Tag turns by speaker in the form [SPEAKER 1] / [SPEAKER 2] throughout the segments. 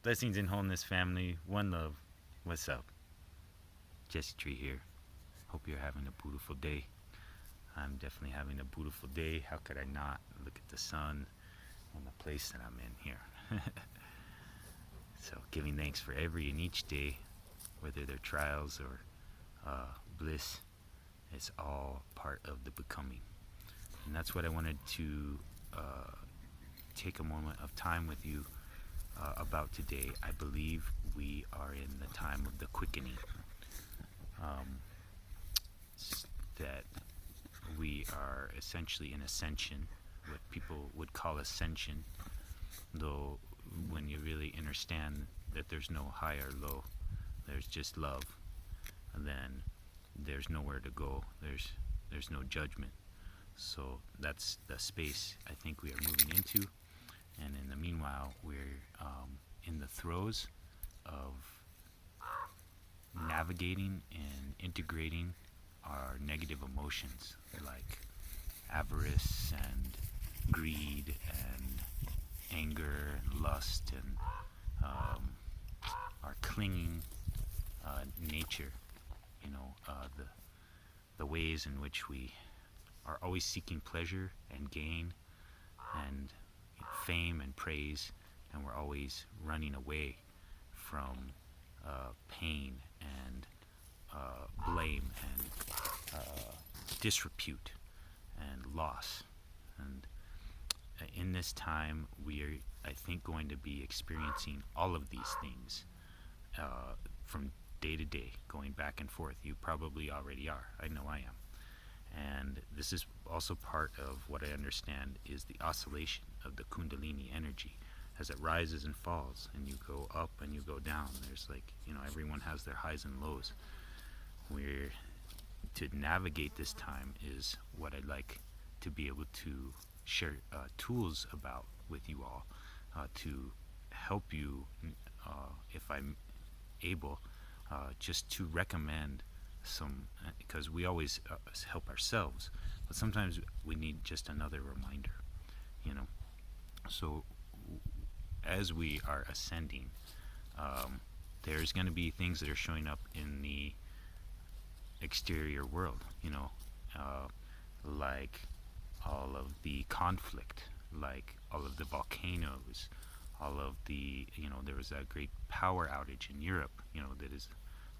[SPEAKER 1] Blessings and wholeness, family. One love. What's up? Jesse Tree here. Hope you're having a beautiful day. I'm definitely having a beautiful day. How could I not? Look at the sun and the place that I'm in here. So, giving thanks for every and each day, whether they're trials or bliss, it's all part of the becoming. And that's what I wanted to take a moment of time with you about today. I believe we are in the time of the quickening. That we are essentially in ascension, what people would call ascension, though when you really understand that there's no high or low, there's just love, and then there's nowhere to go, there's no judgment. So that's the space I think we are moving into. And in the meanwhile, we're in the throes of navigating and integrating our negative emotions like avarice and greed and anger and lust and our clinging nature, the ways in which we are always seeking pleasure and gain and fame and praise, and we're always running away from pain and blame and disrepute and loss. And in this time, we are, I think, going to be experiencing all of these things from day to day, going back and forth. You probably already are. I know I am. And this is also part of what I understand is the oscillation of the Kundalini energy as it rises and falls, and you go up and you go down. There's everyone has their highs and lows. We're to navigate this time is what I'd like to be able to share tools about with you all to help you, if I'm able, just to recommend some, because we always help ourselves, but sometimes we need just another reminder, So as we are ascending, there's going to be things that are showing up in the exterior world, like all of the conflict, like all of the volcanoes, all of the, there was that great power outage in Europe, that is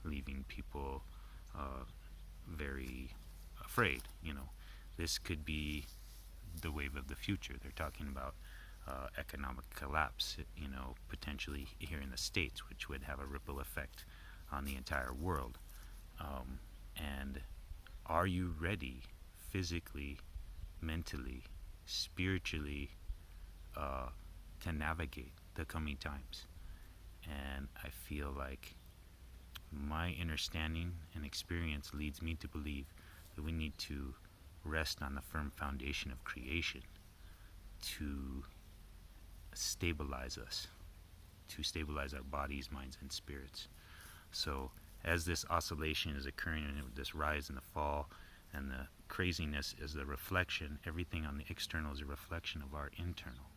[SPEAKER 1] leaving people very afraid. This could be the wave of the future. They're talking about economic collapse, potentially here in the States, which would have a ripple effect on the entire world. And are you ready physically, mentally, spiritually to navigate the coming times? And I feel like my understanding and experience leads me to believe that we need to rest on the firm foundation of creation to stabilize us, to stabilize our bodies, minds, and spirits. So as this oscillation is occurring, and this rise and the fall and the craziness is the reflection, everything on the external is a reflection of our internal.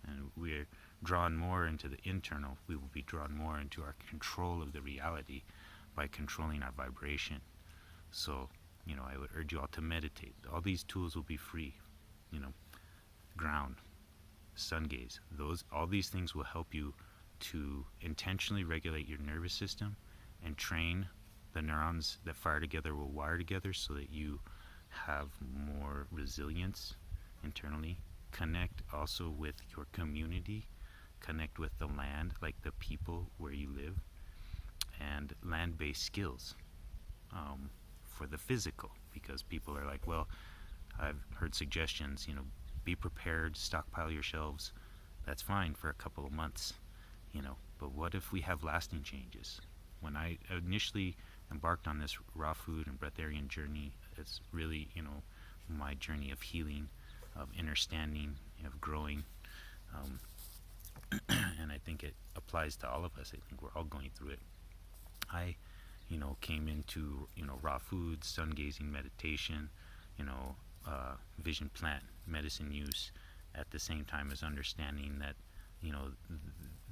[SPEAKER 1] And we're drawn more into the internal, we will be drawn more into our control of the reality by controlling our vibration. So, I would urge you all to meditate. All these tools will be free. Ground, sun gaze, all these things will help you to intentionally regulate your nervous system and train the neurons that fire together will wire together so that you have more resilience internally. Connect also with your community, connect with the land, like the people where you live, and land-based skills for the physical, because people are like, well, I've heard suggestions, be prepared, stockpile your shelves. That's fine for a couple of months, but what if we have lasting changes? When I initially embarked on this raw food and breatharian journey, it's really, my journey of healing, of understanding, of growing, and I think it applies to all of us. I think we're all going through it. I, came into, raw food, sun gazing, meditation, vision plant, medicine use, at the same time as understanding that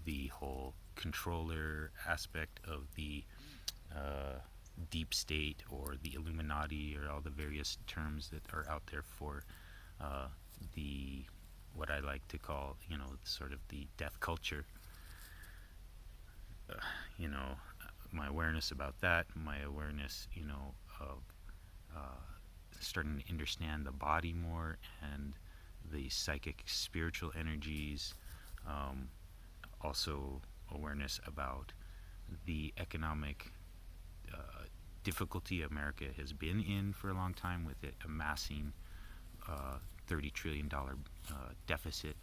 [SPEAKER 1] the whole controller aspect of the uh, deep state or the Illuminati, or all the various terms that are out there for uh, the what I like to call, sort of the death culture. Uh, you know, my awareness about that, my awareness, of uh, starting to understand the body more and the psychic, spiritual energies. Um, Also, awareness about the economic difficulty America has been in for a long time, with it amassing $30 trillion deficit,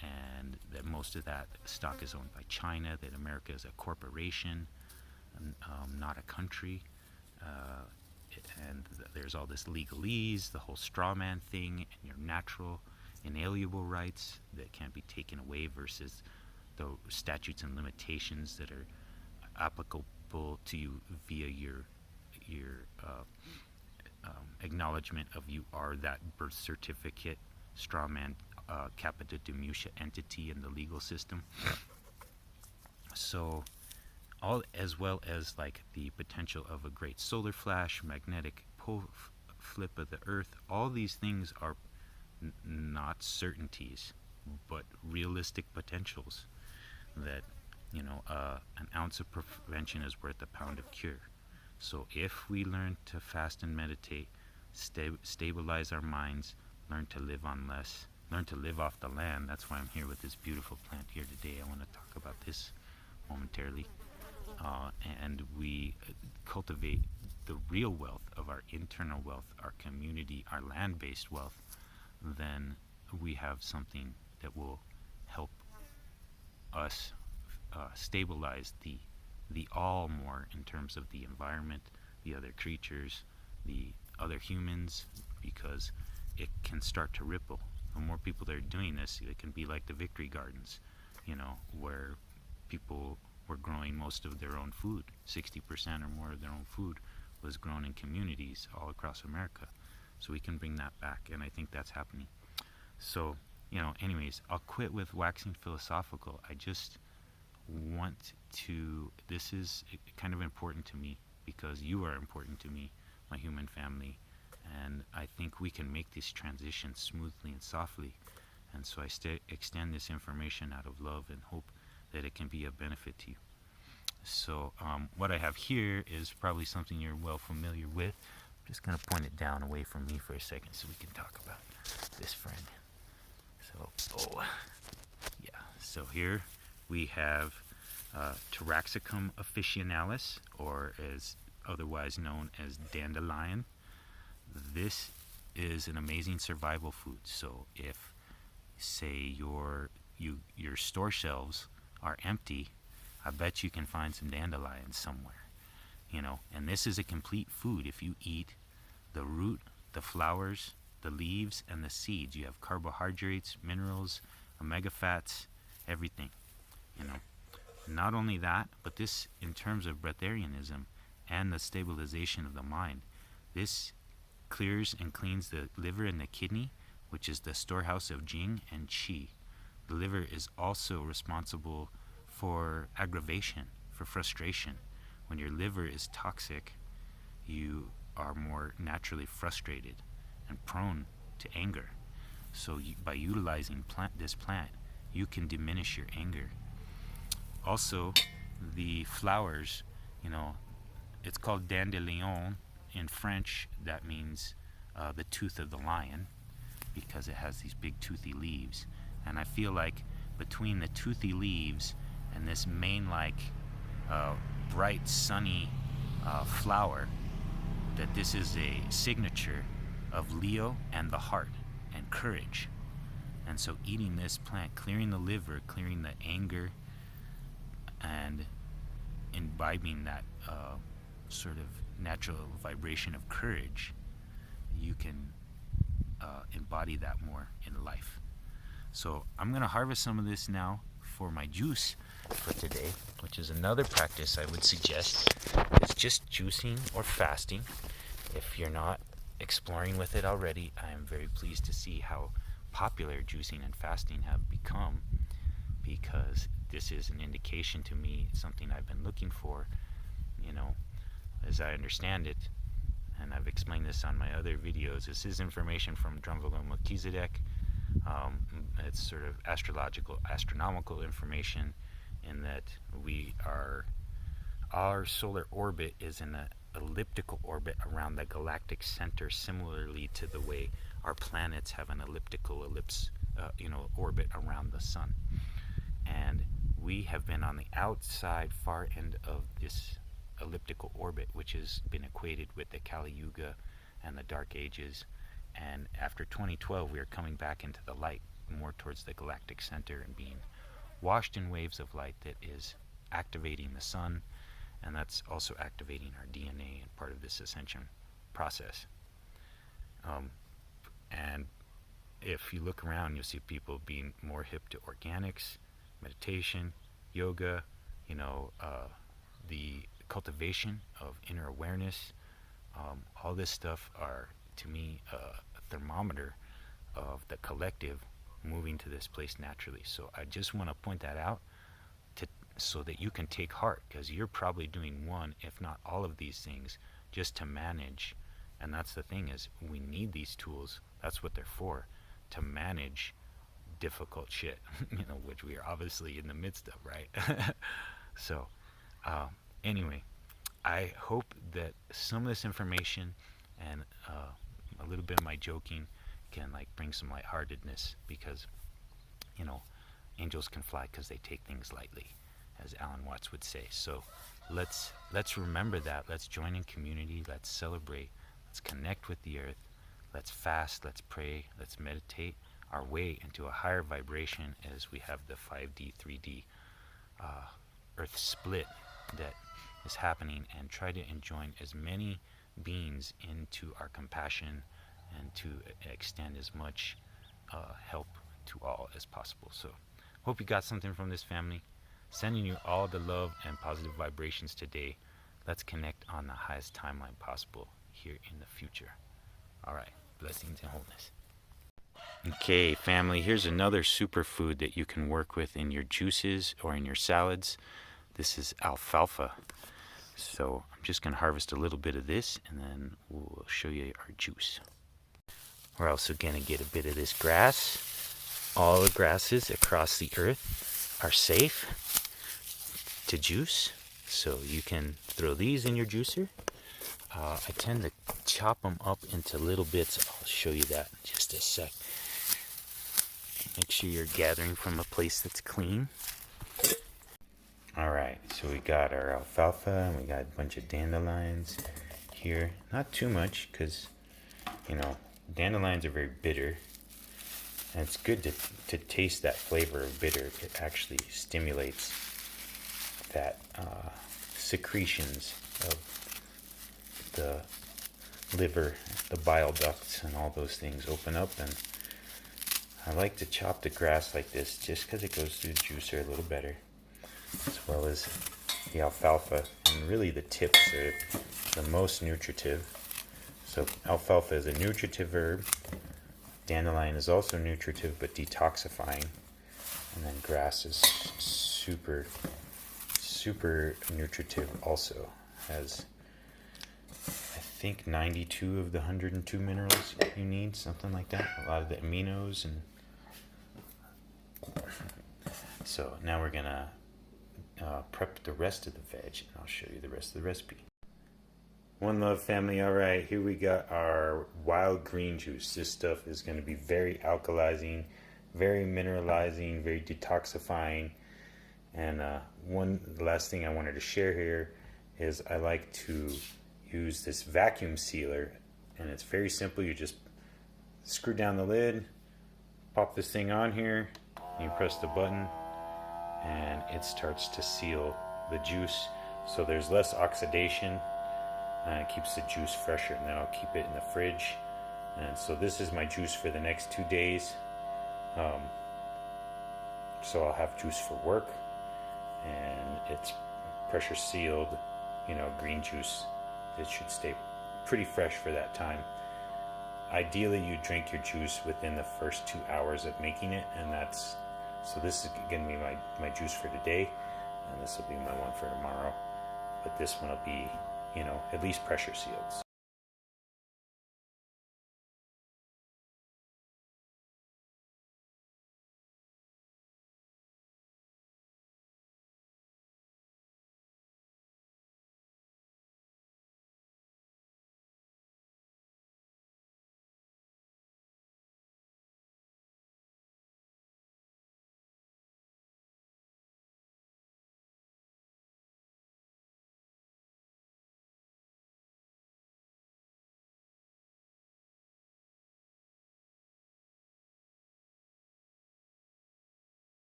[SPEAKER 1] and that most of that stock is owned by China, that America is a corporation, not a country. Uh, and there's all this legalese, the whole straw man thing, and your natural, inalienable rights that can't be taken away, versus the statutes and limitations that are applicable to you via your acknowledgement of you are that birth certificate, straw man, capita demutia entity in the legal system. So, all, as well as like the potential of a great solar flash, magnetic pole flip of the earth, all these things are not certainties, but realistic potentials that, an ounce of prevention is worth a pound of cure. So if we learn to fast and meditate, stabilize our minds, learn to live on less, learn to live off the land. That's why I'm here with this beautiful plant here today. I want to talk about this momentarily. And we cultivate the real wealth of our internal wealth, our community, our land-based wealth, then we have something that will help us stabilize the all more, in terms of the environment, the other creatures, the other humans, because it can start to ripple. The more people that are doing this, it can be like the Victory Gardens, where people were growing most of their own food. 60% or more of their own food was grown in communities all across America. So we can bring that back, and I think that's happening. So, anyways, I'll quit with waxing philosophical. I just want to, this is kind of important to me, because you are important to me, my human family, and I think we can make this transition smoothly and softly. And so I extend this information out of love and hope that it can be of benefit to you. So what I have here is probably something you're well familiar with. I'm just going to point it down away from me for a second so we can talk about this friend. So, so here we have Taraxacum officinalis, or as otherwise known as dandelion. This is an amazing survival food. So if, say, your store shelves are empty, I bet you can find some dandelions somewhere. And this is a complete food. If you eat the root, the flowers, the leaves, and the seeds, you have carbohydrates, minerals, omega fats, everything. Not only that, but this, in terms of breatharianism and the stabilization of the mind, this clears and cleans the liver and the kidney, which is the storehouse of Jing and Qi. The liver is also responsible for aggravation, for frustration. When your liver is toxic, you are more naturally frustrated and prone to anger. So by utilizing this plant, you can diminish your anger. Also, the flowers, it's called dandelion in French. That means the tooth of the lion, because it has these big toothy leaves. And I feel like between the toothy leaves and this mane-like bright sunny flower, that this is a signature of Leo and the heart and courage. And so eating this plant, clearing the liver, clearing the anger, and imbibing that sort of natural vibration of courage, you can embody that more in life. So I'm going to harvest some of this now for my juice for today, which is another practice I would suggest. It's just juicing or fasting. If you're not exploring with it already, I am very pleased to see how popular juicing and fasting have become. because this is an indication to me, something I've been looking for, as I understand it, and I've explained this on my other videos. This is information from Drunvalo Melchizedek. It's sort of astronomical information, in that our solar orbit is in an elliptical orbit around the galactic center, similarly to the way our planets have an elliptical orbit around the sun. And we have been on the outside far end of this elliptical orbit, which has been equated with the Kali Yuga and the Dark Ages. And after 2012, we are coming back into the light, more towards the galactic center, and being washed in waves of light that is activating the sun, and that's also activating our DNA and part of this ascension process. And if you look around, you'll see people being more hip to organics, meditation, yoga, the cultivation of inner awareness. All this stuff are, to me, a thermometer of the collective moving to this place naturally. So I just want to point that out so that you can take heart, because you're probably doing one, if not all of these things, just to manage. And that's the thing, is we need these tools. That's what they're for, to manage difficult shit, which we are obviously in the midst of, right? So anyway, I hope that some of this information and a little bit of my joking can bring some lightheartedness, because angels can fly because they take things lightly, as Alan Watts would say. So let's remember that. Let's join in community. Let's celebrate. Let's connect with the earth. Let's fast. Let's pray. Let's meditate our way into a higher vibration, as we have the 5D, 3D earth split that is happening, and try to join as many beings into our compassion and to extend as much help to all as possible. So hope you got something from this, family. Sending you all the love and positive vibrations today. Let's connect on the highest timeline possible here in the future. All right, blessings and wholeness. Okay, family, here's another superfood that you can work with in your juices or in your salads. This is alfalfa. So I'm just going to harvest a little bit of this, and then we'll show you our juice. We're also going to get a bit of this grass. All the grasses across the earth are safe to juice, so you can throw these in your juicer. I tend to chop them up into little bits. I'll show you that in just a sec. Make sure you're gathering from a place that's clean. Alright, so we got our alfalfa, and we got a bunch of dandelions here. Not too much, because, dandelions are very bitter. And it's good to taste that flavor of bitter. It actually stimulates that secretions of the liver, the bile ducts, and all those things open up. And I like to chop the grass like this just because it goes through the juicer a little better, as well as the alfalfa. And really the tips are the most nutritive. So alfalfa is a nutritive herb. Dandelion is also nutritive but detoxifying. And then grass is super nutritive also. Has, I think, 92 of the 102 minerals you need, something like that. A lot of the aminos. And so now we're gonna prep the rest of the veg, and I'll show you the rest of the recipe. One love, family. All right, here we got our wild green juice. This stuff is going to be very alkalizing, very mineralizing, very detoxifying. And one last thing I wanted to share here is I like to use this vacuum sealer, and it's very simple. You just screw down the lid, pop this thing on here, and you press the button, and it starts to seal the juice, so there's less oxidation, and it keeps the juice fresher. And then I'll keep it in the fridge. And so this is my juice for the next 2 days. So I'll have juice for work, and it's pressure sealed, green juice. It should stay pretty fresh for that time. Ideally, you drink your juice within the first 2 hours of making it, and that's So this is going to be my juice for today, and this will be my one for tomorrow. But this one will be, at least pressure sealed. So